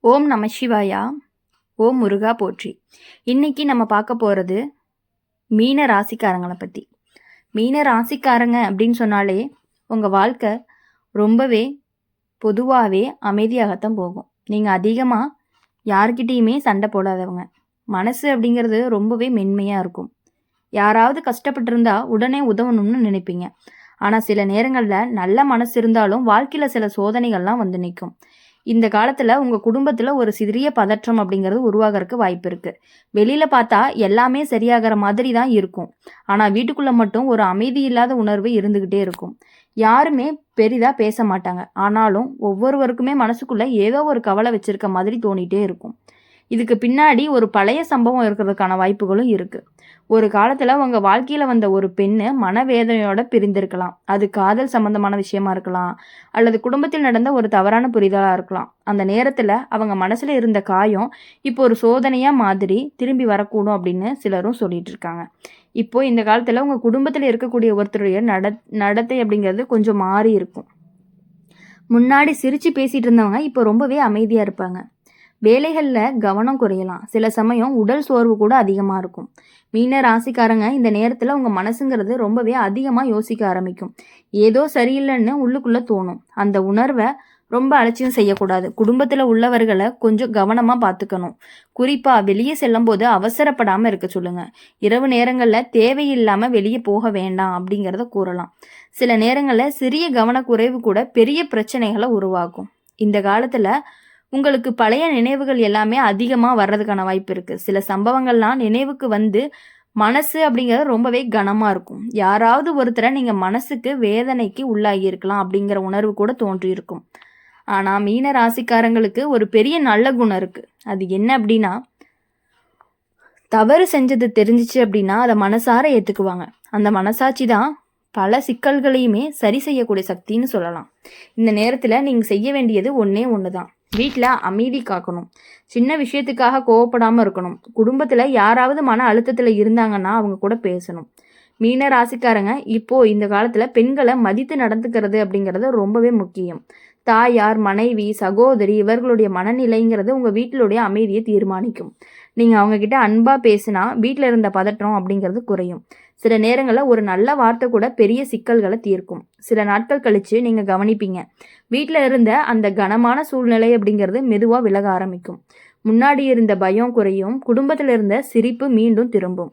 ஓம் நம சிவாயா. ஓம் முருகா போற்றி. இன்னைக்கு நம்ம பார்க்க போகிறது மீன ராசிக்காரங்களை பற்றி. மீன ராசிக்காரங்க அப்படின்னு சொன்னாலே உங்கள் வாழ்க்கை ரொம்பவே பொதுவாகவே அமைதியாகத்தான் போகும். நீங்கள் அதிகமாக யார்கிட்டேயுமே சண்டை போடாதவங்க. மனசு அப்படிங்கிறது ரொம்பவே மென்மையாக இருக்கும். யாராவது கஷ்டப்பட்டிருந்தா உடனே உதவணும்னு நினைப்பீங்க. ஆனால் சில நேரங்களில் நல்ல மனசு இருந்தாலும் வாழ்க்கையில் சில சோதனைகள்லாம் வந்து நிற்கும். இந்த காலத்தில் உங்கள் குடும்பத்தில் ஒரு சிறிய பதற்றம் அப்படிங்கிறது உருவாகிறதுக்கு வாய்ப்பு இருக்குது. வெளியில் பார்த்தா எல்லாமே சரியாகிற மாதிரி தான் இருக்கும். ஆனால் வீட்டுக்குள்ளே மட்டும் ஒரு அமைதி இல்லாத உணர்வு இருந்துக்கிட்டே இருக்கும். யாருமே பெரிதாக பேச மாட்டாங்க. ஆனாலும் ஒவ்வொருவருக்குமே மனசுக்குள்ளே ஏதோ ஒரு கவலை வச்சிருக்க மாதிரி தோணிகிட்டே இருக்கும். இதுக்கு பின்னாடி ஒரு பழைய சம்பவம் இருக்கிறதுக்கான வாய்ப்புகளும் இருக்குது. ஒரு காலத்தில் உங்கள் வாழ்க்கையில் வந்த ஒரு பெண்ணு மனவேதனையோட பிரிந்திருக்கலாம். அது காதல் சம்பந்தமான விஷயமா இருக்கலாம், அல்லது குடும்பத்தில் நடந்த ஒரு தவறான புரிதலாக இருக்கலாம். அந்த நேரத்தில் அவங்க மனசில் இருந்த காயம் இப்போ ஒரு சோதனையாக மாதிரி திரும்பி வரக்கூடும் அப்படின்னு சிலரும் சொல்லிட்டு இருக்காங்க. இப்போது இந்த காலத்தில் உங்கள் குடும்பத்தில் இருக்கக்கூடிய ஒருத்தருடைய நடத்தை அப்படிங்கிறது கொஞ்சம் மாறி இருக்கும். முன்னாடி சிரித்து பேசிகிட்டு இருந்தவங்க இப்போ ரொம்பவே அமைதியாக இருப்பாங்க. வேலைகளில் கவனம் குறையலாம். சில சமயம் உடல் சோர்வு கூட அதிகமாக இருக்கும். மீன ராசிக்காரங்க இந்த நேரத்தில் உங்கள் மனசுங்கிறது ரொம்பவே அதிகமாக யோசிக்க ஆரம்பிக்கும். ஏதோ சரியில்லைன்னு உள்ளுக்குள்ளே தோணும். அந்த உணர்வை ரொம்ப அலட்சியம் செய்யக்கூடாது. குடும்பத்தில் உள்ளவர்களை கொஞ்சம் கவனமாக பார்த்துக்கணும். குறிப்பாக வெளியே செல்லும் போது அவசரப்படாமல் இருக்க சொல்லுங்கள். இரவு நேரங்களில் தேவையில்லாமல் வெளியே போக வேண்டாம் அப்படிங்கிறத கூறலாம். சில நேரங்களில் சிறிய கவனக்குறைவு கூட பெரிய பிரச்சனைகளை உருவாக்கும். இந்த காலத்தில் உங்களுக்கு பழைய நினைவுகள் எல்லாமே அதிகமாக வர்றதுக்கான வாய்ப்பு இருக்குது. சில சம்பவங்கள்லாம் நினைவுக்கு வந்து மனசு அப்படிங்கிறது ரொம்பவே கனமாக இருக்கும். யாராவது ஒருத்தரை நீங்கள் மனசுக்கு வேதனைக்கு உள்ளாகி இருக்கலாம் அப்படிங்கிற உணர்வு கூட தோன்றியிருக்கும். ஆனால் மீன ராசிக்காரங்களுக்கு ஒரு பெரிய நல்ல குணம் இருக்குது. அது என்ன அப்படின்னா, தவறு செஞ்சது தெரிஞ்சிச்சு அப்படின்னா அதை மனசார ஏற்றுக்குவாங்க. அந்த மனசாட்சி தான் பல சிக்கல்களையுமே சரி செய்யக்கூடிய சக்தின்னு சொல்லலாம். இந்த நேரத்தில் நீங்கள் செய்ய வேண்டியது ஒன்றே ஒன்று தான். வீட்டில் அமைதி காக்கணும். சின்ன விஷயத்துக்காக கோவப்படாமல் இருக்கணும். குடும்பத்தில் யாராவது மன அழுத்தத்தில் இருந்தாங்கன்னா அவங்க கூட பேசணும். மீன ராசிக்காரங்க இப்போது இந்த காலத்தில் பெண்களை மதித்து நடந்துக்கிறது அப்படிங்கிறது ரொம்பவே முக்கியம். தாயார், மனைவி, சகோதரி இவர்களுடைய மனநிலைங்கிறது உங்கள் வீட்டிலுடைய அமைதியை தீர்மானிக்கும். நீங்கள் அவங்கக்கிட்ட அன்பாக பேசினா வீட்டில் இருந்த பதற்றம் அப்படிங்கிறது குறையும். சில நேரங்களில் ஒரு நல்ல வார்த்தை கூட பெரிய சிக்கல்களை தீர்க்கும். சில நாட்கள் கழித்து நீங்கள் கவனிப்பீங்க, வீட்டில் இருந்த அந்த கனமான சூழ்நிலை அப்படிங்கிறது மெதுவாக விலக ஆரம்பிக்கும். முன்னாடி இருந்த பயம் குறையும். குடும்பத்தில் இருந்த சிரிப்பு மீண்டும் திரும்பும்.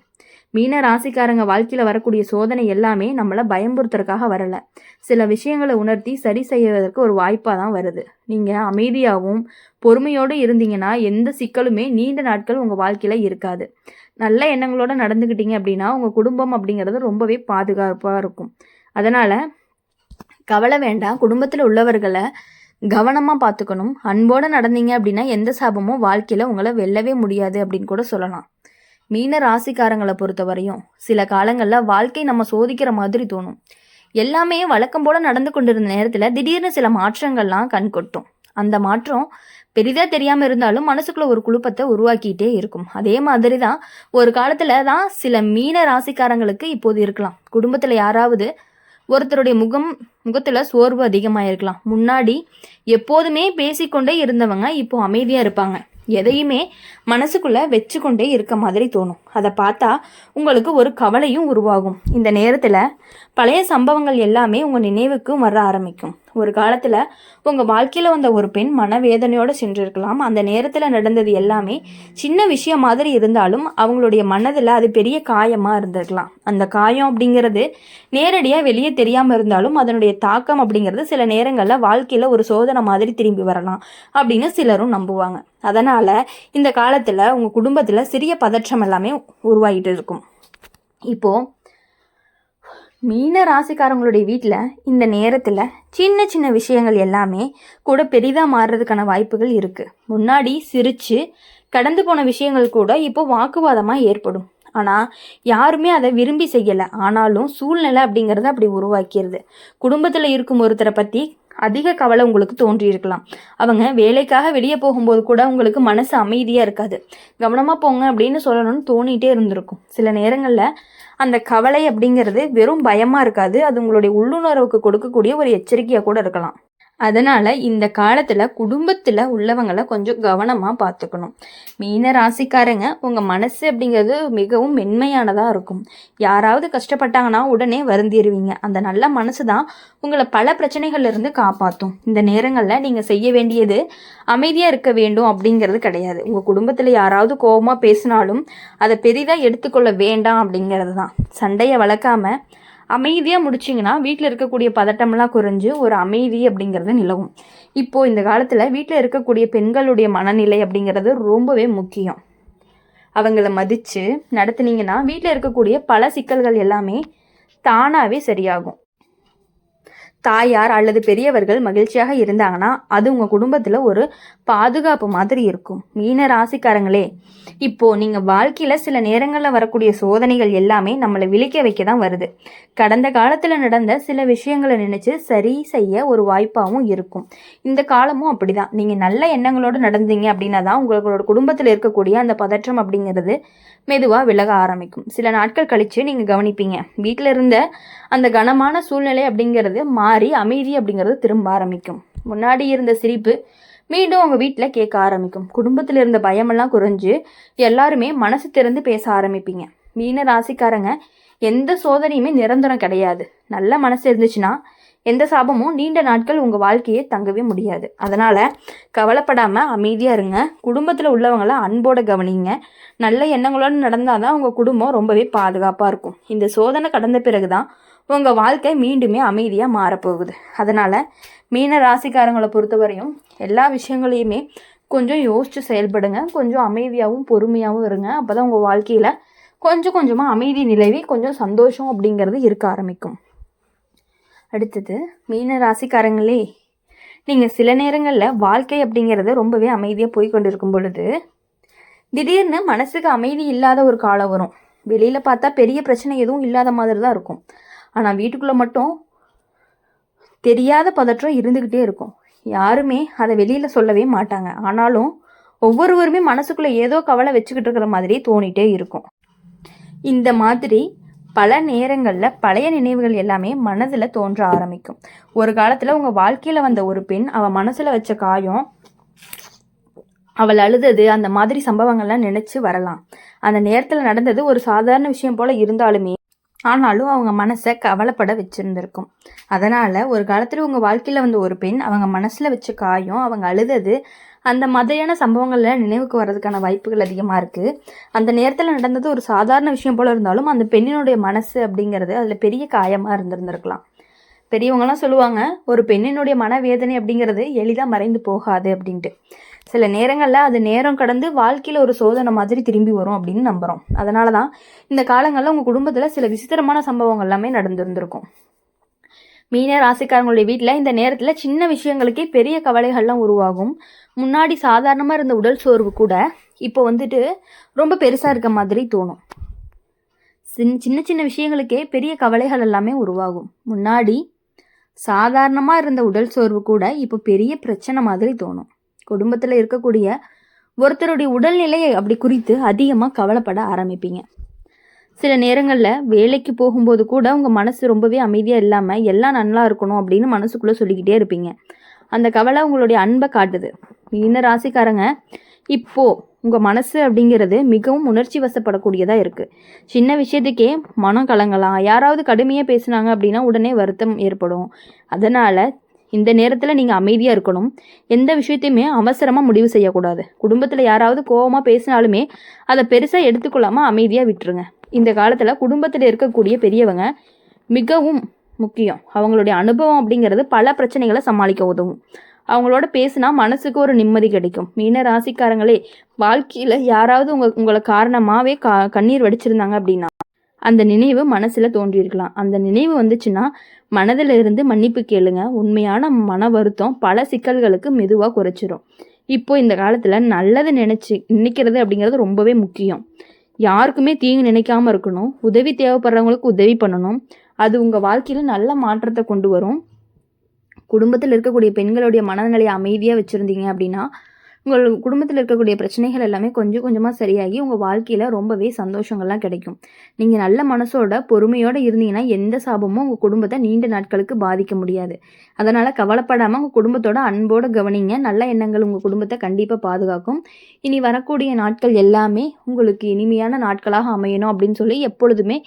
மீன ராசிக்காரங்க வாழ்க்கையில் வரக்கூடிய சோதனை எல்லாமே நம்மளை பயம்புறுத்துறதுக்காக வரலை. சில விஷயங்களை உணர்த்தி சரி செய்வதற்கு ஒரு வாய்ப்பாக தான் வருது. நீங்கள் அமைதியாகவும் பொறுமையோடு இருந்தீங்கன்னா எந்த சிக்கலுமே நீண்ட நாட்கள் உங்கள் வாழ்க்கையில் இருக்காது. நல்ல எண்ணங்களோடு நடந்துக்கிட்டீங்க அப்படின்னா உங்கள் குடும்பம் அப்படிங்கிறது ரொம்பவே பாதுகாப்பாக இருக்கும். அதனால் கவலை வேண்டாம். குடும்பத்தில் உள்ளவர்களை கவனமாக பார்த்துக்கணும். அன்போடு நடந்தீங்க அப்படின்னா எந்த சாபமும் வாழ்க்கையில் உங்களை வெல்லவே முடியாது அப்படின்னு கூட சொல்லலாம். மீன ராசிக்காரங்களை பொறுத்த வரையும் சில காலங்களில் வாழ்க்கை நம்ம சோதிக்கிற மாதிரி தோணும். எல்லாமே வழக்கம் போல் நடந்து கொண்டிருந்த நேரத்தில் திடீர்னு சில மாற்றங்கள்லாம் கண் கொட்டும். அந்த மாற்றம் பெரிதாக தெரியாமல் இருந்தாலும் மனசுக்குள்ள ஒரு குழப்பத்தை உருவாக்கிட்டே இருக்கும். அதே மாதிரி தான் ஒரு காலத்தில் தான் சில மீன ராசிக்காரங்களுக்கு இப்போது இருக்கலாம். குடும்பத்தில் யாராவது ஒருத்தருடைய முகத்தில் சோர்வு அதிகமாக இருக்கலாம். முன்னாடி எப்போதுமே பேசிக்கொண்டே இருந்தவங்க இப்போ அமைதியாக இருப்பாங்க. எதையுமே மனசுக்குள்ளே வச்சுக்கொண்டே இருக்க மாதிரி தோணும். அதை பார்த்தா உங்களுக்கு ஒரு கவலையும் உருவாகும். இந்த நேரத்தில் பழைய சம்பவங்கள் எல்லாமே உங்கள் நினைவுக்கும் வர ஆரம்பிக்கும். ஒரு காலத்தில் உங்கள் வாழ்க்கையில் வந்த ஒரு பெண் மனவேதனையோடு சென்றிருக்கலாம். அந்த நேரத்தில் நடந்தது எல்லாமே சின்ன விஷயம் மாதிரி இருந்தாலும் அவங்களுடைய மனதில் அது பெரிய காயமாக இருந்திருக்கலாம். அந்த காயம் அப்படிங்கிறது நேரடியாக வெளியே தெரியாமல் இருந்தாலும் அதனுடைய தாக்கம் அப்படிங்கிறது சில நேரங்களில் வாழ்க்கையில் ஒரு சோதனை மாதிரி திரும்பி வரலாம் அப்படின்னு சிலரும் நம்புவாங்க. அதனால் இந்த காலத்தில் உங்கள் குடும்பத்தில் சிறிய பதற்றம் எல்லாமே உருவாகிட்டு இருக்கும். இப்போது மீன ராசிக்காரங்களுடைய வீட்டில் இந்த நேரத்தில் சின்ன சின்ன விஷயங்கள் எல்லாமே கூட பெரிதாக மாறுறதுக்கான வாய்ப்புகள் இருக்குது. முன்னாடி சிரித்து கடந்து போன விஷயங்கள் கூட இப்போ வாக்குவாதமாக ஏற்படும். ஆனால் யாருமே அதை விரும்பி செய்யலை. ஆனாலும் சூழ்நிலை அப்படிங்கிறத அப்படி உருவாக்கிடுது. குடும்பத்தில் இருக்கும் ஒருத்தரை பற்றி அதிக கவலை உங்களுக்கு தோன்றியிருக்கலாம். அவங்க வேலைக்காக வெளியே போகும்போது கூட உங்களுக்கு மனசு அமைதியாக இருக்காது. கவனமாக போங்க அப்படின்னு சொல்லணும்னு தோணிகிட்டே இருந்திருக்கும். சில நேரங்களில் அந்த கவலை அப்படிங்கிறது வெறும் பயமாக இருக்காது. அது உங்களுடைய உள்ளுணர்வுக்கு கொடுக்கக்கூடிய ஒரு எச்சரிக்கையாக கூட இருக்கலாம். அதனால இந்த காலத்துல குடும்பத்துல உள்ளவங்களை கொஞ்சம் கவனமா பார்த்துக்கணும். மீன ராசிக்காரங்க, உங்க மனசு அப்படிங்கிறது மிகவும் மென்மையானதா இருக்கும். யாராவது கஷ்டப்பட்டாங்கன்னா உடனே வருந்திருவீங்க. அந்த நல்ல மனசு தான் உங்களை பல பிரச்சனைகள்ல இருந்து காப்பாற்றும். இந்த நேரங்கள்ல நீங்க செய்ய வேண்டியது அமைதியா இருக்க வேண்டும் அப்படிங்கிறது கிடையாது. உங்க குடும்பத்துல யாராவது கோபமா பேசினாலும் அதை பெரிதா எடுத்துக்கொள்ள வேண்டாம் அப்படிங்கிறது தான். சண்டையை வளர்க்காம அமைதியாக முடிச்சிங்கன்னா வீட்டில் இருக்கக்கூடிய பதட்டமெல்லாம் குறைஞ்சு ஒரு அமைதி அப்படிங்கிறது நிலவும். இப்போது இந்த காலத்தில் வீட்டில் இருக்கக்கூடிய பெண்களுடைய மனநிலை அப்படிங்கிறது ரொம்பவே முக்கியம். அவங்கள மதித்து நடத்துனீங்கன்னா வீட்டில் இருக்கக்கூடிய பல சிக்கல்கள் எல்லாமே தானாகவே சரியாகும். தாயார் அல்லது பெரியவர்கள் மகிழ்ச்சியாக இருந்தாங்கன்னா அது உங்கள் குடும்பத்தில் ஒரு பாதுகாப்பு மாதிரி இருக்கும். மீன ராசிக்காரங்களே, இப்போது நீங்கள் வாழ்க்கையில் சில நேரங்களில் வரக்கூடிய சோதனைகள் எல்லாமே நம்மளை விழிக்க வைக்க தான் வருது. கடந்த காலத்தில் நடந்த சில விஷயங்களை நினச்சி சரி செய்ய ஒரு வாய்ப்பாகவும் இருக்கும். இந்த காலமும் அப்படி தான். நீங்கள் நல்ல எண்ணங்களோடு நடந்தீங்க அப்படின்னா தான் உங்களோட குடும்பத்தில் இருக்கக்கூடிய அந்த பதற்றம் அப்படிங்கிறது மெதுவாக விலக ஆரம்பிக்கும். சில நாட்கள் கழித்து நீங்கள் கவனிப்பீங்க, வீட்டில் இருந்த அந்த கனமான சூழ்நிலை அப்படிங்கிறது மாறி அமைதி அப்படிங்கிறது திரும்ப ஆரம்பிக்கும். முன்னாடி இருந்த சிரிப்பு மீண்டும் உங்கள் வீட்டில் கேட்க ஆரம்பிக்கும். குடும்பத்தில் இருந்த பயமெல்லாம் குறைஞ்சு எல்லாருமே மனசு திறந்து பேச ஆரம்பிப்பீங்க. மீன ராசிக்காரங்க, எந்த சோதனையுமே நிரந்தரம் கிடையாது. நல்ல மனசு இருந்துச்சுன்னா எந்த சாபமும் நீண்ட நாட்கள் உங்கள் வாழ்க்கையே தங்கவே முடியாது. அதனால் கவலைப்படாமல் அமைதியாக இருங்க. குடும்பத்தில் உள்ளவங்கள அன்போடு கவனிங்க. நல்ல எண்ணங்களோடு நடந்தால் தான் உங்கள் குடும்பம் ரொம்பவே பாதுகாப்பாக இருக்கும். இந்த சோதனை கடந்த பிறகு தான் உங்கள் வாழ்க்கை மீண்டுமே அமைதியாக மாறப்போகுது. அதனால் மீன ராசிக்காரங்களை பொறுத்தவரையும் எல்லா விஷயங்களையுமே கொஞ்சம் யோசித்து செயல்படுங்க. கொஞ்சம் அமைதியாகவும் பொறுமையாகவும் இருங்க. அப்போ தான் உங்கள் வாழ்க்கையில் கொஞ்சம் கொஞ்சமாக அமைதி நிலவி கொஞ்சம் சந்தோஷம் அப்படிங்கிறது இருக்க ஆரம்பிக்கும். அடுத்தது மீன ராசிக்காரங்களே, நீங்கள் சில நேரங்களில் வாழ்க்கை அப்படிங்கிறது ரொம்பவே அமைதியாக போய் கொண்டு இருக்கும் பொழுது திடீர்னு மனசுக்கு அமைதி இல்லாத ஒரு காலம் வரும். வெளியில் பார்த்தா பெரிய பிரச்சனை எதுவும் இல்லாத மாதிரி தான் இருக்கும். ஆனால் வீட்டுக்குள்ளே மட்டும் தெரியாத பதற்றம் இருந்துக்கிட்டே இருக்கும். யாருமே அதை வெளியில் சொல்லவே மாட்டாங்க. ஆனாலும் ஒவ்வொருவருமே மனசுக்குள்ளே ஏதோ கவலை வச்சுக்கிட்டு இருக்கிற மாதிரி தோணிகிட்டே இருக்கும். இந்த மாதிரி பல நேரங்களில் பழைய நினைவுகள் எல்லாமே மனதில் தோன்ற ஆரம்பிக்கும். ஒரு காலத்தில் உங்கள் வாழ்க்கையில் வந்த ஒரு பெண், அவள் மனசில் வச்ச காயம், அவள் அழுதது, அந்த மாதிரி சம்பவங்கள்லாம் நினச்சி வரலாம். அந்த நேரத்தில் நடந்தது ஒரு சாதாரண விஷயம் போல் இருந்தாலுமே ஆனாலும் அவங்க மனசை கவலைப்பட வச்சுருந்துருக்கும். அதனால் ஒரு காலத்தில் உங்கள் வாழ்க்கையில் வந்த ஒரு பெண், அவங்க மனசில் வச்ச காயம், அவங்க அழுதது, அந்த மாதிரியான சம்பவங்களில் நினைவுக்கு வர்றதுக்கான வாய்ப்புகள் அதிகமாக இருக்குது. அந்த நேரத்தில் நடந்தது ஒரு சாதாரண விஷயம் போல் இருந்தாலும் அந்த பெண்ணினுடைய மனசு அப்படிங்கிறது அதில் பெரிய காயமாக இருந்திருந்திருக்கலாம். பெரியவங்களாம் சொல்லுவாங்க, ஒரு பெண்ணினுடைய மனவேதனை அப்படிங்கிறது எளிதாக மறைந்து போகாது அப்படின்ட்டு. சில நேரங்களில் அது நேரம் கடந்து வாழ்க்கையில் ஒரு சோதனை மாதிரி திரும்பி வரும் அப்படின்னு நம்புகிறோம். அதனால தான் இந்த காலங்களில் உங்கள் குடும்பத்தில் சில விசித்திரமான சம்பவங்கள் எல்லாமே நடந்துருந்துருக்கும். மீன ராசிக்காரங்களுடைய வீட்டில் இந்த நேரத்தில் சின்ன விஷயங்களுக்கே பெரிய கவலைகள்லாம் உருவாகும். முன்னாடி சாதாரணமாக இருந்த உடல் சோர்வு கூட இப்போ வந்துட்டு ரொம்ப பெருசாக இருக்க மாதிரி தோணும். சின்ன சின்ன விஷயங்களுக்கே பெரிய கவலைகள் எல்லாமே உருவாகும். முன்னாடி சாதாரணமாக இருந்த உடல் சோர்வு கூட இப்போ பெரிய பிரச்சனை மாதிரி தோணும். குடும்பத்தில் இருக்கக்கூடிய ஒருத்தருடைய உடல்நிலையை அப்படி குறித்து அதிகமாக கவலைப்பட ஆரம்பிப்பீங்க. சில நேரங்களில் வேலைக்கு போகும்போது கூட உங்கள் மனசு ரொம்பவே அமைதியாக இல்லாமல் எல்லாம் நல்லா இருக்கணும் அப்படின்னு மனசுக்குள்ளே சொல்லிக்கிட்டே இருப்பீங்க. அந்த கவலை உங்களுடைய அன்பை காட்டுது. மீன ராசிக்காரங்க, இப்போது உங்கள் மனசு அப்படிங்கிறது மிகவும் உணர்ச்சி வசப்படக்கூடியதாக இருக்குது. சின்ன விஷயத்துக்கே மனம் கலங்கலாம். யாராவது கடுமையாக பேசுனாங்க அப்படின்னா உடனே வருத்தம் ஏற்படும். அதனால் இந்த நேரத்தில் நீங்கள் அமைதியாக இருக்கணும். எந்த விஷயத்தையுமே அவசரமாக முடிவு செய்யக்கூடாது. குடும்பத்தில் யாராவது கோபமாக பேசினாலுமே அதை பெருசாக எடுத்துக்கொள்ளாமல் அமைதியாக விட்டுருங்க. இந்த காலத்தில் குடும்பத்தில் இருக்கக்கூடிய பெரியவங்க மிகவும் முக்கியம். அவங்களுடைய அனுபவம் அப்படிங்கிறது பல பிரச்சனைகளை சமாளிக்க உதவும். அவங்களோட பேசினா மனசுக்கு ஒரு நிம்மதி கிடைக்கும். மீன ராசிக்காரங்களே, வாழ்க்கையில் யாராவது உங்களை காரணமாகவே கண்ணீர் வடிச்சிருந்தாங்க அப்படின்னா அந்த நினைவு மனசில் தோன்றியிருக்கலாம். அந்த நினைவு வந்துச்சுன்னா மனதில் இருந்து மன்னிப்பு கேளுங்க. உண்மையான மன வருத்தம் பல சிக்கல்களுக்கு மெதுவாக குறைச்சிரும். இப்போ இந்த காலத்தில் நல்லது நினைக்கிறது அப்படிங்கிறது ரொம்பவே முக்கியம். யாருக்குமே தீங்கு நினைக்காம இருக்கணும். உதவி தேவைப்படுறவங்களுக்கு உதவி பண்ணணும். அது உங்கள் வாழ்க்கையில் நல்ல மாற்றத்தை கொண்டு வரும். குடும்பத்தில் இருக்கக்கூடிய பெண்களுடைய மனநிலையை அமைதியாக வச்சுருந்தீங்க அப்படின்னா உங்கள் குடும்பத்தில் இருக்கக்கூடிய பிரச்சனைகள் எல்லாமே கொஞ்சம் கொஞ்சமாக சரியாகி உங்கள் வாழ்க்கையில் ரொம்பவே சந்தோஷங்கள்லாம் கிடைக்கும். நீங்கள் நல்ல மனசோட பொறுமையோடு இருந்தீங்கன்னா எந்த சாபமும் உங்கள் குடும்பத்தை நீண்ட நாட்களுக்கு பாதிக்க முடியாது. அதனால் கவலைப்படாமல் உங்கள் குடும்பத்தோட அன்போடு கவனிங்க. நல்ல எண்ணங்கள் உங்கள் குடும்பத்தை கண்டிப்பாக பாதுகாக்கும். இனி வரக்கூடிய நாட்கள் எல்லாமே உங்களுக்கு இனிமையான நாட்களாக அமையணும் அப்படின்னு சொல்லி எப்பொழுதுமே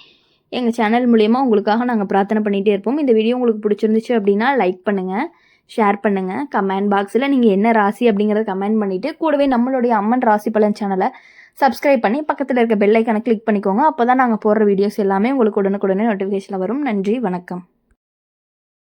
எங்கள் சேனல் மூலயமா உங்களுக்காக நாங்கள் பிரார்த்தனை பண்ணிகிட்டே இருப்போம். இந்த வீடியோ உங்களுக்கு பிடிச்சிருந்துச்சு அப்படின்னா லைக் பண்ணுங்கள், ஷேர் பண்ணுங்கள். கமெண்ட் பாக்ஸில் நீங்கள் என்ன ராசி அப்படிங்கிறத கமெண்ட் பண்ணிவிட்டு கூடவே நம்மளுடைய அம்மன் ராசி பலன் சேனலை சப்ஸ்கிரைப் பண்ணி பக்கத்தில் இருக்க பெல் ஐக்கானை கிளிக் பண்ணிக்கோங்க. அப்போ தான் நாங்கள் போடுற வீடியோஸ் எல்லாமே உங்களுக்கு உடனுக்குடனே நோட்டிஃபிகேஷனில் வரும். நன்றி, வணக்கம்.